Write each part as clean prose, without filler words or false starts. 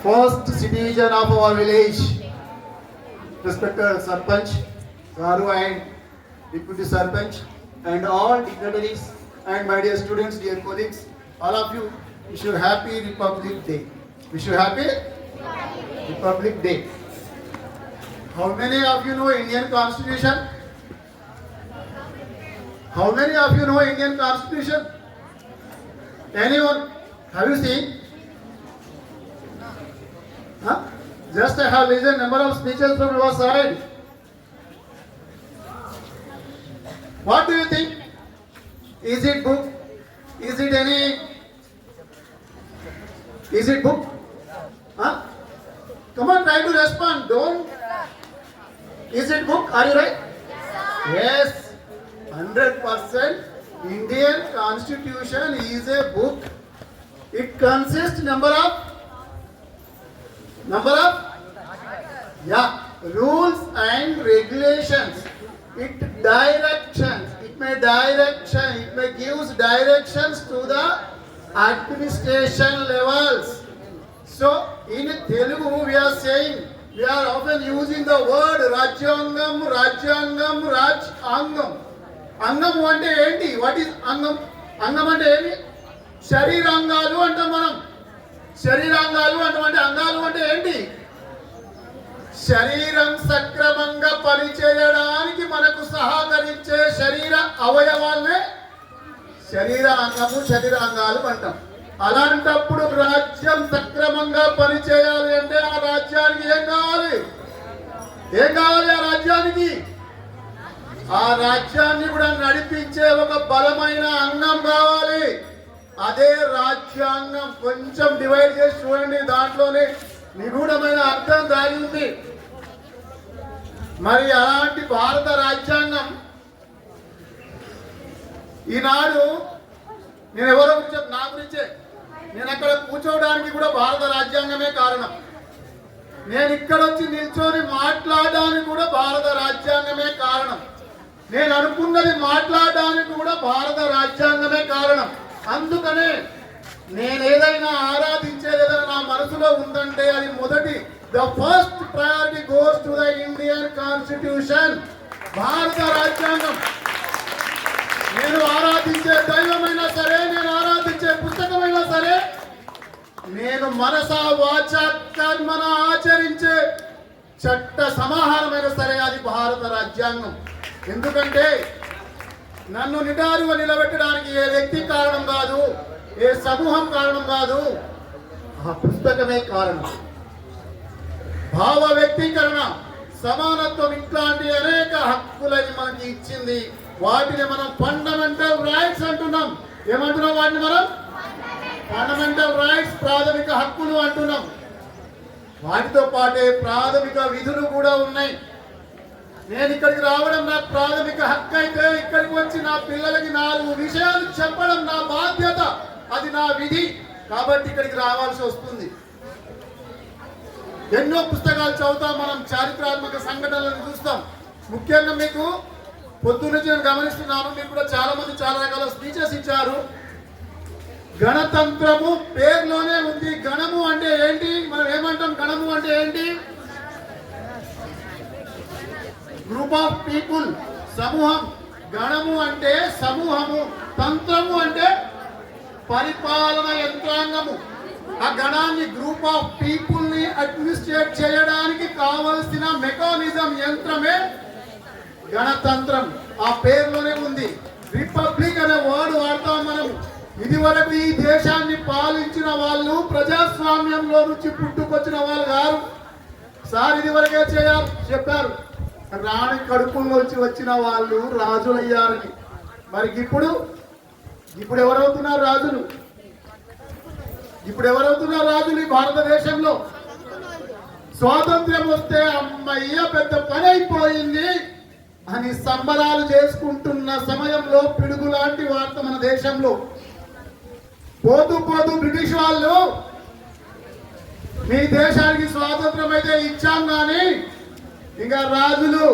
first citizen of our village, respected Sarpanch, Garu and Deputy Sarpanch, and all dignitaries, and my dear students, dear colleagues, all of you, wish you happy Republic Day. Wish you happy Republic Day. How many of you know Indian Constitution? How many of you know Indian Constitution? Anyone? Have you seen? Huh? Just I have listened number of speeches from your side. What do you think? Is it book? Is it any? Is it book? Huh? Come on, try to respond. Don't. Is it book? Are you right? Yes. 100%. Indian Constitution is a book. It consists number of rules and regulations. It may gives directions to the administration levels. So in Telugu we are saying, we are often using the word Rajyangam, Rajangam. అంగం అంటే ఏంటి? What is అంగం? అంగం అంటే ఏంటి? శరీరాంగాలు అంటాం మనం. శరీరాంగాలు అంటే అంగాలు అంటే ఏంటి? శరీరం సక్రమంగా పనిచేయడానికి మనకు సహకరించే శరీర అవయవాలనే శరీరాంగము, శరీరాంగాలు అంటాం. అలాంటప్పుడు రాజ్యం సక్రమంగా పనిచేయాలి అంటే ఆ రాజ్యానికి ఏం కావాలి? ఆ రాజ్యానికి? ఆ రాజ్యాన్ని కూడా నడిపించే ఒక బలమైన అంగం కావాలి. అదే రాజ్యాంగం. కొంచెం డివైడ్ చేసి చూడండి, దాంట్లోనే నిగూఢమైన అర్థం దాగి ఉంది. మరి అలాంటి భారత రాజ్యాంగం ఈనాడు నేను ఎవరో నా గురించే, నేను అక్కడ కూర్చోవడానికి కూడా భారత రాజ్యాంగమే కారణం. నేను ఇక్కడ వచ్చి నిల్చొని మాట్లాడడానికి కూడా భారత రాజ్యాంగమే కారణం. నేను అనుకున్నది మాట్లాడడానికి కూడా భారత రాజ్యాంగమే కారణం. అందుకనే నేను ఏదైనా ఆరాధించేది ఏదైనా నా మనసులో ఉందంటే అది మొదటి first priority goes to the Indian constitution, భారత రాజ్యాంగం. నేను ఆరాధించే దైవమైనా సరే, నేను ఆరాధించే పుస్తకమైనా సరే, నేను మనస వాచ కర్మన ఆచరించే చట్ట సమాహారమైన సరే అది భారత రాజ్యాంగం. ఎందుకంటే నన్ను నిటారుగా నిలబెట్టడానికి ఏ వ్యక్తి కారణం కాదు, ఏ సమూహం కారణం కాదు, ఆ పుస్తకమే కారణం. భావ వ్యక్తీకరణ, సమానత్వం, ఇట్లాంటి అనేక హక్కులని మనకి ఇచ్చింది. వాటిని మనం ఫండమెంటల్ రైట్స్ అంటున్నాం. ఏమంటున్నాం వాటిని మనం? ఫండమెంటల్ రైట్స్, ప్రాథమిక హక్కులు అంటున్నాం. వాటితో పాటే ప్రాథమిక విధులు కూడా ఉన్నాయి. నేను ఇక్కడికి రావడం నా ప్రాథమిక హక్కు అయితే, ఇక్కడికి వచ్చి నా పిల్లలకి 4 విషయాలు చెప్పడం నా బాధ్యత, అది నా విధి. కాబట్టి ఇక్కడికి రావాల్సి వస్తుంది. ఎన్నో పుస్తకాలు చదువుతాం మనం, చారిత్రాత్మక సంఘటనలను చూస్తాం. ముఖ్యంగా మీకు పొద్దున్నుంచి నేను గమనిస్తున్నాను, మీరు కూడా చాలా మంది చాలా రకాల స్పీచెస్ ఇచ్చారు. గణతంత్రము పేరులోనే ఉంది. గణము అంటే ఏంటి? మనం ఏమంటాం? గణము అంటే ఏంటి? గ్రూప్ ఆఫ్ పీపుల్, సమూహం. గణము అంటే సమూహము, తంత్రము అంటే పరిపాలన యంత్రాంగము. ఆ గణాన్ని, గ్రూప్ ఆఫ్ పీపుల్ ని అడ్మినిస్ట్రేట్ చేయడానికి కావలసిన మెకానిజం, యంత్రమే గణతంత్రం. ఆ పేరులోనే ఉంది. రిపబ్లిక్ అనే వర్డ్ వాడతాం మనం. ఇది వరకు ఈ దేశాన్ని పాలించిన వాళ్ళు ప్రజాస్వామ్యంలో నుంచి పుట్టుకొచ్చిన వాళ్ళు కాదు సార్. ఇది వరకే చెప్పారు, రాణి కడుపులో వచ్చిన వాళ్ళు రాజులయ్యారని. మరి ఇప్పుడు ఎవరవుతున్నారు రాజులు? ఈ భారతదేశంలో స్వాతంత్ర్యం వస్తే అమ్మయ్య పెద్ద పని అయిపోయింది అని సంబరాలు చేసుకుంటున్న సమయంలో పిడుగు లాంటి వార్త మన దేశంలో. పోతూ బ్రిటిష్ వాళ్ళు మీ దేశానికి స్వాతంత్రం అయితే ఇచ్చాం కానీ ఇంకా రాజులు,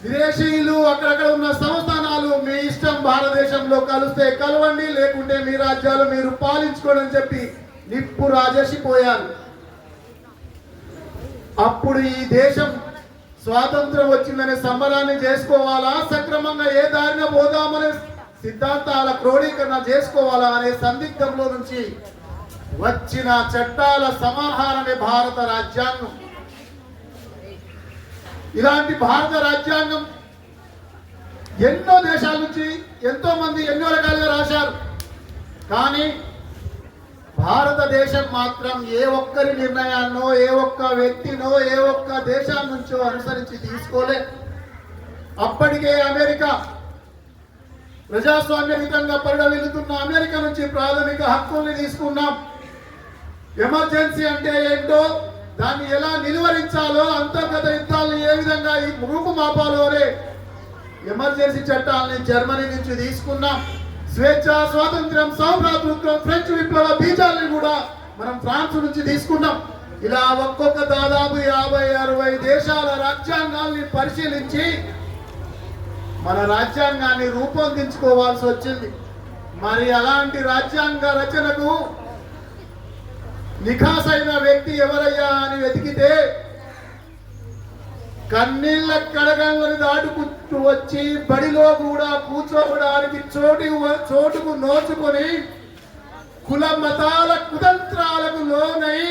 విదేశీయులు, అక్కడక్కడ ఉన్న సంస్థానాలు మీ ఇష్టం, భారతదేశంలో కలిస్తే కలవండి, లేకుంటే మీ రాజ్యాలు మీరు పాలించుకోండి అని చెప్పి నిప్పు రాజేసిపోయారు. అప్పుడు ఈ దేశం స్వాతంత్రం వచ్చిందనే సంబరాన్ని చేసుకోవాలా, సక్రమంగా ఏ దారిన పోదామనే సిద్ధాంతాల క్రోడీకరణ చేసుకోవాలా అనే సందిగ్ధంలో నుంచి వచ్చిన చట్టాల సమాహారమే భారత రాజ్యాంగం. ఇలాంటి భారత రాజ్యాంగం ఎన్నో దేశాల నుంచి ఎంతో మంది ఎన్నో రకాలుగా రాశారు. కానీ భారతదేశం మాత్రం ఏ ఒక్కరి నిర్ణయాన్నో, ఏ ఒక్క వ్యక్తినో, ఏ ఒక్క దేశాల నుంచో అనుసరించి తీసుకోలే. అప్పటికే అమెరికా ప్రజాస్వామ్యయుతంగా పరిడవిల్లుతున్న అమెరికా నుంచి ప్రాథమిక హక్కుల్ని తీసుకున్నాం. ఎమర్జెన్సీ అంటే ఏంటో, దాన్ని ఎలా నిలువరించాలో, అంతర్గత యుద్ధాలను ఏ విధంగా ఈ రూపుమాపాలో ఎమర్జెన్సీ చట్టాలని జర్మనీ నుంచి తీసుకున్నాం. స్వేచ్ఛ, స్వాతంత్ర్యం, సౌభ్రాతృత్వం, ఫ్రెంచ్ విప్లవ బీజాలను కూడా మనం ఫ్రాన్స్ నుంచి తీసుకున్నాం. ఇలా ఒక్కొక్క దాదాపు 50-60 దేశాల రాజ్యాంగాల్ని పరిశీలించి మన రాజ్యాంగాన్ని రూపొందించుకోవాల్సి వచ్చింది. మరి అలాంటి రాజ్యాంగ రచనకు నిఖాసైన వ్యక్తి ఎవరయ్యా అని వెతికితే కన్నీళ్ళ కడగంగని దాటుకుంటూ వచ్చి బడిలో కూడా కూర్చోవడానికి చోటుకు నోచుకొని కుల మతాల కుతంత్రాలకు లోనై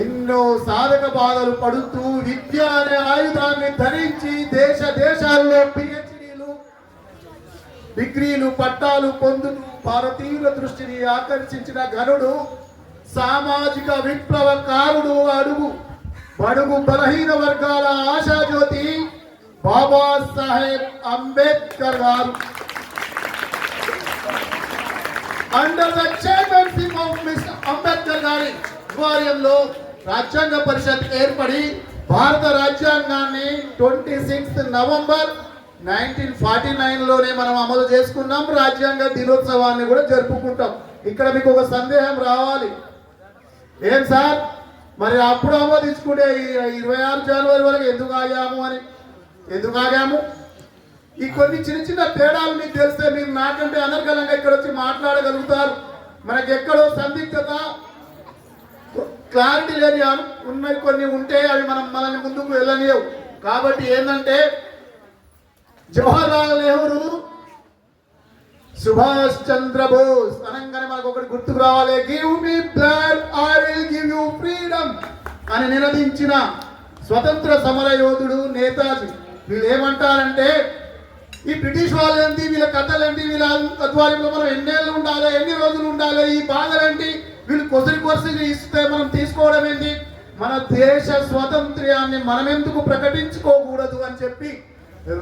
ఎన్నో సాధక బాధలు పడుతూ విద్య అనే ఆయుధాన్ని ధరించి దేశాల్లో పిహెచ్డీలు, డిగ్రీలు, పట్టాలు పొందుతూ భారతీయుల దృష్టిని ఆకర్షించిన ఘనుడు, సామాజిక విప్లవకారుడు, బడుగు బలహీన వర్గాల ఆశాజ్యోతి బాబాసాహెబ్ అంబేద్కర్ గారు. Under the chairmanship of mister Ambedkar గారి ఆధ్వర్యంలో రాజ్యాంగ పరిషత్ ఏర్పడి భారత రాజ్యాంగాన్ని 26 నవంబర్ 1949లోనే మనం అమలు చేసుకున్నాం. రాజ్యాంగ దినోత్సవాన్ని కూడా జరుపుకుంటాం. ఇక్కడ మీకు ఒక సందేహం రావాలి, ఏం సార్ మరి అప్పుడు ఆమోదించుకుంటే 26 జనవరి వరకు ఎందుకు ఆగాము? ఈ కొన్ని చిన్న చిన్న తేడాలు మీకు తెలిస్తే మీరు నాకంటే అనర్గళంగా ఇక్కడ వచ్చి మాట్లాడగలుగుతారు. మనకి ఎక్కడో సందిగ్ధత, క్లారిటీ లేని ఉన్నాయి కొన్ని ఉంటే అవి మనల్ని ముందుకు వెళ్ళనియవు. కాబట్టి ఏంటంటే జవహర్లాల్ నెహ్రూ, సుభాష్ చంద్ర బోస్ అనగానే మనకు ఒకటి గుర్తుకు రావాలి, give me blood I will give you freedom అని నినదించిన స్వతంత్ర సమర యోధుడు నేతాజీ. వీళ్ళు ఏమంటారంటే ఈ బ్రిటిష్ వాళ్ళేంటి, వీళ్ళ కథలేంటి, వీళ్ళ ఆధ్వర్యంలో మనం ఎన్నేళ్ళు ఉండాలి, ఎన్ని రోజులు ఉండాలి, ఈ బాధలేంటి, వీళ్ళు కొసరి ఇస్తే మనం తీసుకోవడం ఏంటి, మన దేశ స్వాతంత్ర్యాన్ని మనం ఎందుకు ప్రకటించుకోకూడదు అని చెప్పి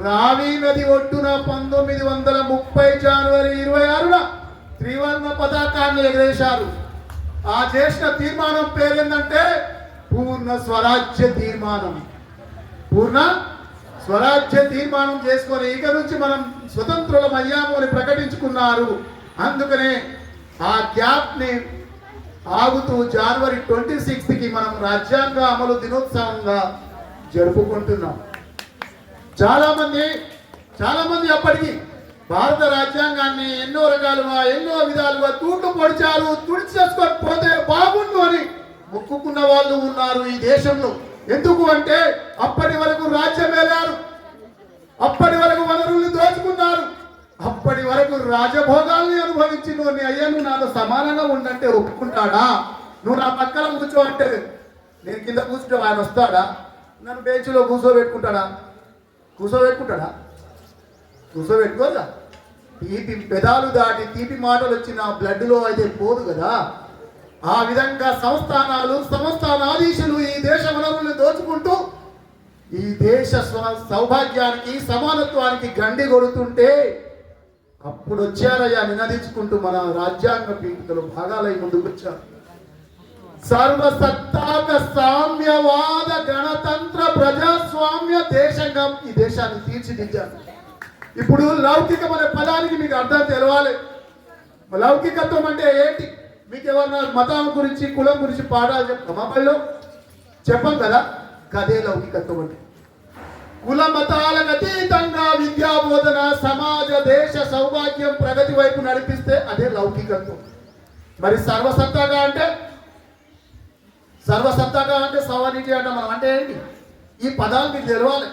రావి నది ఒడ్డున 1930 జనవరి 26న త్రివర్ణ పతాకాన్ని ఎగరేశారు. ఆ చేసిన తీర్మానం పేరేందంటే పూర్ణ స్వరాజ్య తీర్మానం చేసుకొని ఇక నుంచి మనం స్వతంత్రులమయ్యాము అని ప్రకటించుకున్నారు. అందుకనే ఆ గ్యాప్ ని ఆగుతూ జనవరి 26కి మనం రాజ్యాంగ అమలు దినోత్సవంగా జరుపుకుంటున్నాం. చాలా మంది అప్పటికి భారత రాజ్యాంగాన్ని ఎన్నో రకాలుగా, ఎన్నో విధాలుగా తూట్లు పొడిచారు, తుడిచేసుకొని పోతే బాగుండు అని మొక్కుకున్న వాళ్ళు ఉన్నారు ఈ దేశంలో. ఎందుకు అంటే అప్పటి వరకు రాజ్యం వేలారు, అప్పటి వరకు వనరుల్ని దోచుకున్నారు, అప్పటి వరకు రాజభోగాల్ని అనుభవించి నువ్వు నీ అయ్యను నాతో సమానంగా ఉండంటే ఒప్పుకుంటాడా? నువ్వు నా పక్కన కూర్చో అంటే నేను కింద కూర్చుంటే ఆయన వస్తాడా? నన్ను బెంచ్లో కూర్చోబెట్టుకోదా? తీపి పెదాలు దాటి తీపి మాటలు వచ్చిన బ్లడ్లో అయితే పోదు కదా. ఆ విధంగా సంస్థానాధీశులు ఈ దేశ వనరుల్ని దోచుకుంటూ ఈ దేశ సౌభాగ్యానికి, సమానత్వానికి గండి కొడుతుంటే అప్పుడు వచ్చారయ్యా నినదించుకుంటూ మన రాజ్యాంగ పీఠికలు భాగాలై ముందుకు వచ్చారు. సర్వసత్తాక సామ్యవాద గణతంత్ర ప్రజాస్వామ్య దేశంగా ఈ దేశాన్ని తీర్చిదిద్దారు. ఇప్పుడు లౌకికం అనే పదానికి మీకు అర్థం తెలవాలి. లౌకికత్వం అంటే ఏంటి? మీకు ఎవరన్నా మతం గురించి, కులం గురించి పాఠాలు చెప్తామా? పళ్ళు చెప్పం కదా. గదే లౌకికత్వం అంటే. కుల మతాలకు అతీతంగా విద్యా బోధన, సమాజ దేశ సౌభాగ్యం, ప్రగతి వైపు నడిపిస్తే అదే లౌకికత్వం. మరి సర్వసత్తాగా అంటే సర్వసత్తాక అంటే సవనిటీ అంటే మనం అంటే ఏంటి? ఈ పదాలు మీకు తెలవాలి.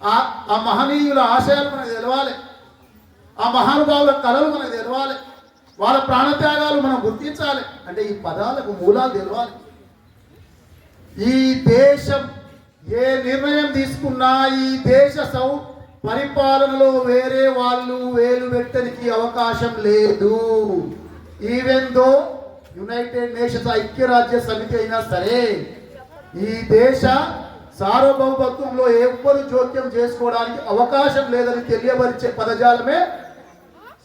ఆ మహనీయుల ఆశయాలు మనకు తెలవాలి. ఆ మహానుభావుల కళలు మనకు తెలవాలి. వాళ్ళ ప్రాణత్యాగాలు మనం గుర్తించాలి. అంటే ఈ పదాలకు మూలాలు తెలవాలి. ఈ దేశం ఏ నిర్ణయం తీసుకున్నా ఈ దేశ పరిపాలనలో వేరే వాళ్ళు వేలు పెట్టడానికి అవకాశం లేదు. ఈవెన్ దో యునైటెడ్ నేషన్స్ ఐక్యరాజ్య సమితి అయినా సరే ఈ దేశ సార్వభౌమత్వంలో ఎవ్వరు జోక్యం చేసుకోవడానికి అవకాశం లేదని తెలియపరిచే పదజాలమే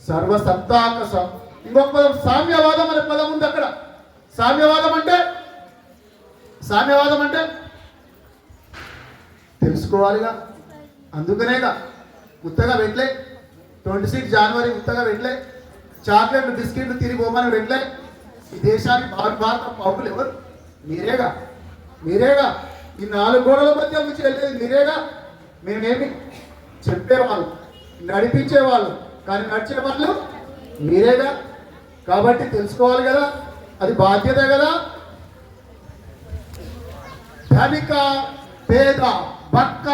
సర్వసత్తాక. ఇంకొక పదం సామ్యవాదం అనే పదం ఉంది అక్కడ. సామ్యవాదం అంటే తెలుసుకోవాలిగా. అందుకనేగా ఉత్తగా పెట్టలే 26 జనవరి ఉత్తగా పెట్టలే. చాక్లెట్ బిస్కెట్లు తిరిగి పోమని పెట్టలే. ఈ దేశానికి భారత పౌరులు ఎవరు? మీరేగా. ఈ 4 గోడల మధ్య నుంచి వెళ్ళేది మీరేగా. మేమేమి చెప్పేవాళ్ళు, నడిపించేవాళ్ళు, కానీ నడిచేవాళ్ళు మీరేగా. కాబట్టి తెలుసుకోవాలి కదా, అది బాధ్యత కదా. ధనిక పేద బక్క,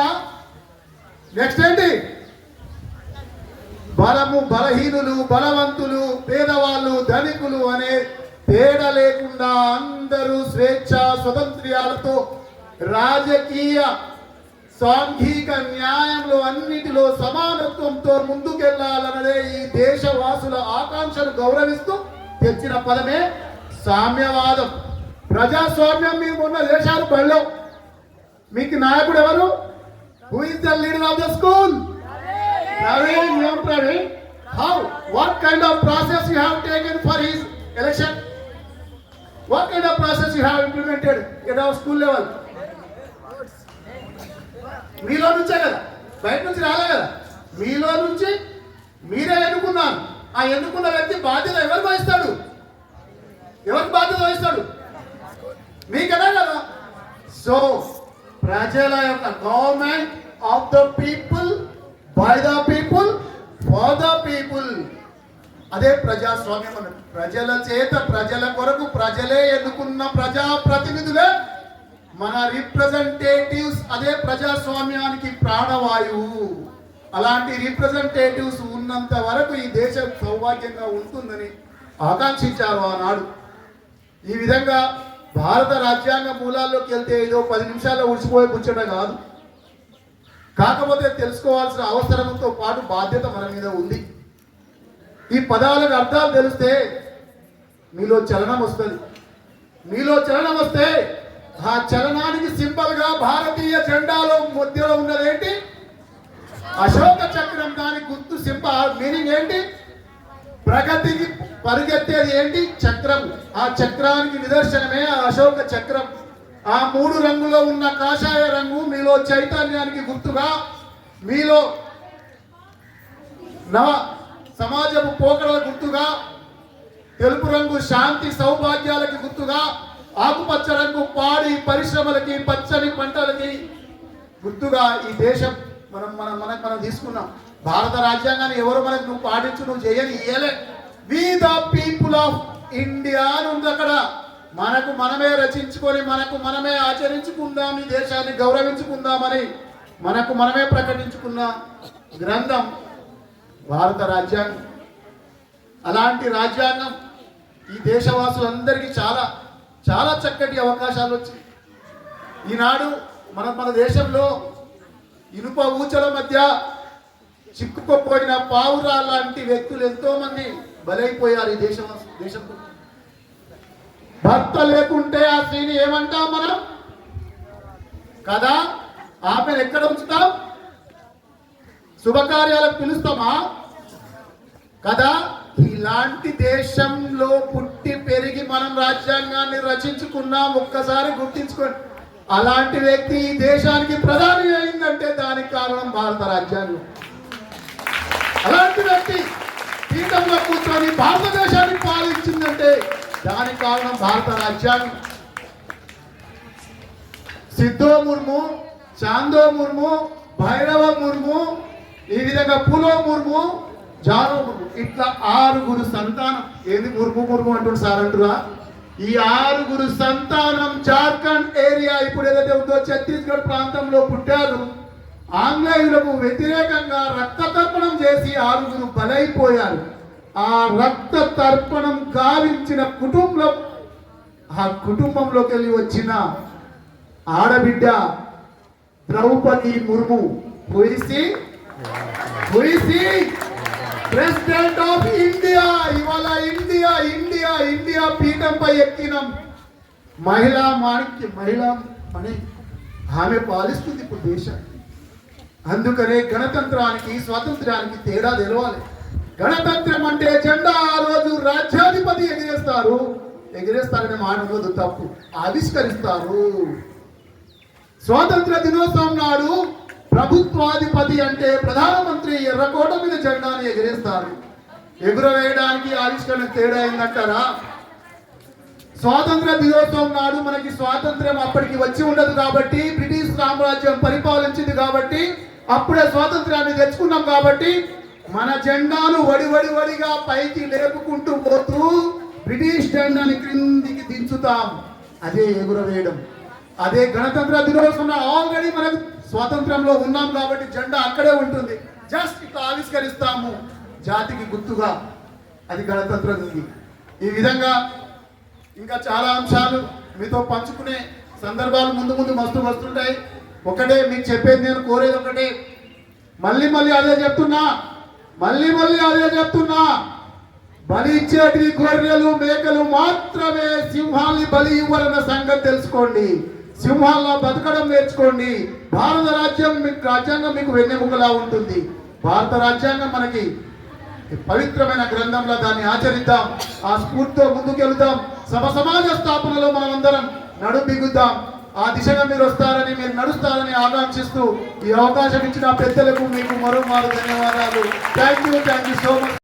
నెక్స్ట్ ఏంటి? బలము బలహీనులు, బలవంతులు, పేదవాళ్ళు, ధనికులు అనే తేడా లేకుండా అందరూ స్వేచ్ఛ స్వతంత్ర్యాలతో రాజకీయ సాంఘిక న్యాయంలో అన్నిటిలో సమానత్వంతో ముందుకెళ్లాలన్నదే ఈ దేశవాసుల ఆకాంక్షను గౌరవిస్తూ తెచ్చిన పదమే సామ్యవాదం. ప్రజాస్వామ్యం మీకు ఉన్న దేశాలు బళ్ళో మీకు నాయకుడు ఎవరు? Who is the leader of the school? Praveen. How? What kind of process you have taken for his election? What kind of process you have implemented at our school level? మీలో నుంచే కదా, బయట నుంచి రాలే కదా. మీలో నుంచి మీరే ఎన్నుకున్నారు. ఆ ఎన్నుకున్న వ్యక్తి బాధ్యత ఎవరికి వహిస్తాడు? మీకదా కదా. సో ప్రజల యొక్క government of the people, by the people, for the people. అదే ప్రజాస్వామ్యం అన్నది. ప్రజల చేత, ప్రజల కొరకు, ప్రజలే ఎన్నుకున్న ప్రజాప్రతినిధులే మన రిప్రజెంటేటివ్స్. అదే ప్రజాస్వామ్యానికి ప్రాణవాయువు. అలాంటి రిప్రజెంటేటివ్స్ ఉన్నంత వరకు ఈ దేశం సౌభాగ్యంగా ఉంటుందని ఆకాంక్షించారు ఆనాడు. ఈ విధంగా భారత రాజ్యాంగ మూలాల్లోకి వెళ్తే ఏదో 10 నిమిషాల్లో ఉడిచిపోయి కూర్చోడం కాదు. కాకపోతే తెలుసుకోవాల్సిన అవసరంతో పాటు బాధ్యత మన మీద ఉంది. ఈ పదాలకు అర్థాలు తెలిస్తే మీలో చలనం వస్తే ఆ చలనానికి సింబల్ గా భారతీయ జెండాలో మధ్యలో ఉన్నదేంటి? అశోక చక్రం. దానికి గుర్తు సింబల్ మీనింగ్ ఏంటి? ప్రగతికి పరిగెత్తేది ఏంటి? చక్రం. ఆ చక్రానికి నిదర్శనమే ఆ అశోక చక్రం. ఆ 3 రంగులో ఉన్న కాషాయ రంగు మీలో చైతన్యానికి గుర్తుగా, మీలో నవ సమాజపు పోకడల గుర్తుగా, తెలుపు రంగు శాంతి సౌభాగ్యాలకి గుర్తుగా, ఆకుపచ్చ రంగు పాడి పరిశ్రమలకి, పచ్చని పంటలకి గుర్తుగా ఈ దేశం మనం తీసుకున్నాం. భారత రాజ్యాంగాన్ని ఎవరు మనకు నువ్వు పాటించు, నువ్వు చేయని ఇయ్యలే. We the people of India అని ఉంది అక్కడ. మనకు మనమే రచించుకొని మనకు మనమే ఆచరించుకుందాం, ఈ దేశాన్ని గౌరవించుకుందామని మనకు మనమే ప్రకటించుకున్న గ్రంథం భారత రాజ్యాంగం. అలాంటి రాజ్యాంగం ఈ దేశవాసులందరికీ చాలా చాలా చక్కటి అవకాశాలు వచ్చాయి. ఈనాడు మన దేశంలో ఇనుప ఊచల మధ్య చిక్కుకుపోయిన పావురా లాంటి వ్యక్తులు ఎంతో మంది బలైపోయారు ఈ దేశంలో. భర్త లేకుంటే ఆ స్త్రీని ఏమంటాం మనం కదా? ఆమెను ఎక్కడ ఉంచుతాం? శుభకార్యాలకు పిలుస్తామా కదా? ఇలాంటి దేశంలో పుట్టి పెరిగి మనం రాజ్యాంగాన్ని రచించుకున్నాం. ఒక్కసారి గుర్తించుకోండి, అలాంటి వ్యక్తి ఈ దేశానికి ప్రధాని అయిందంటే దానికి కారణం భారత రాజ్యాంగం. అలాంటి వ్యక్తి పీఠంలో కూర్చొని భారతదేశాన్ని పాలించిందంటే దానికి కారణం భారత రాజ్యాంగం. సిద్ధో ముర్ము, చాందో ముర్ము, భైరవ ముర్ము, ఈ విధంగా పులో ముర్ము, జారో ముర్ము, ఇట్లా 6 సంతానం. ఏంది ముర్ము అంటారు సార్ అంటురా? ఈ 6 సంతానం జార్ఖండ్ ఏరియా ఇప్పుడు ఏదైతే ఉందో ఛత్తీస్గఢ్ ప్రాంతంలో పుట్టారు. ఆంగ్లేయులకు వ్యతిరేకంగా రక్త తర్పణం చేసి 6 బలైపోయారు. ఆ రక్త తర్పణం గావించిన కుటుంబం, ఆ కుటుంబంలోకి వెళ్ళి వచ్చిన ఆడబిడ్డ ద్రౌపది ముర్ము హుయిసి ప్రెసిడెంట్ ఆఫ్ ఇండియా. ఇవాళ ఇండియా ఇండియా ఇండియా పీఠంపై ఎక్కిన మహిళా అని ఆమె పాలిస్తుంది ఇప్పుడు దేశాన్ని. అందుకనే గణతంత్రానికి స్వాతంత్ర్యానికి తేడా తెలవాలి. గణతంత్రం అంటే జెండా ఆ రోజు రాజ్యాధిపతి ఎగిరేస్తారనే మాట ఉండదు, తప్పు. ఆవిష్కరిస్తారు. స్వాతంత్ర దినోత్సవం నాడు ప్రభుత్వాధిపతి అంటే ప్రధానమంత్రి ఎర్రకోట మీద జెండాను ఎగిరేస్తారు. ఎగురవేయడానికి ఆవిష్కరణ తేడా అయిందంటారా? స్వాతంత్ర దినోత్సవం నాడు మనకి స్వాతంత్ర్యం అప్పటికి వచ్చి ఉండదు కాబట్టి, బ్రిటిష్ సామ్రాజ్యం పరిపాలించింది కాబట్టి, అప్పుడే స్వాతంత్ర్యాన్ని తెచ్చుకున్నాం కాబట్టి మన జెండాను వడిగా పైకి లేపుకుంటూ పోతూ బ్రిటిష్ జెండాని క్రిందికి దించుతాం. అదే ఎగురవేయడం. అదే గణతంత్ర దినోత్సవం ఆల్రెడీ మనకు స్వాతంత్రంలో ఉన్నాం కాబట్టి జెండా అక్కడే ఉంటుంది. జస్ట్ ఇట్లా ఆవిష్కరిస్తాము జాతికి గుర్తుగా. అది గణతంత్ర దినం. ఈ విధంగా ఇంకా చాలా అంశాలు మీతో పంచుకునే సందర్భాలు ముందు మస్తు వస్తుంటాయి. ఒకటే మీకు చెప్పేది, నేను కోరేది ఒకటే, మళ్ళీ అదే చెప్తున్నా, బలి ఇచ్చేటి గొర్రెలు మేకలు మాత్రమే సింహాల్ని బలి ఇవ్వరన్న సంగతి తెలుసుకోండి. సింహాల్లో బతకడం నేర్చుకోండి. భారత రాజ్యాంగం మీకు వెన్నెముకలా ఉంటుంది. భారత రాజ్యాంగం మనకి పవిత్రమైన గ్రంథంలో, దాన్ని ఆచరిద్దాం. ఆ స్ఫూర్తితో ముందుకెళ్తాం. సమాజ స్థాపనలో మనం అందరం నడుం బిగుద్దాం. ఆ దిశగా మీరు వస్తారని, మీరు నడుస్తారని ఆకాంక్షిస్తూ ఈ అవకాశం ఇచ్చిన పెద్దలకు మీకు మరో ధన్యవాదాలు. Thank you so much.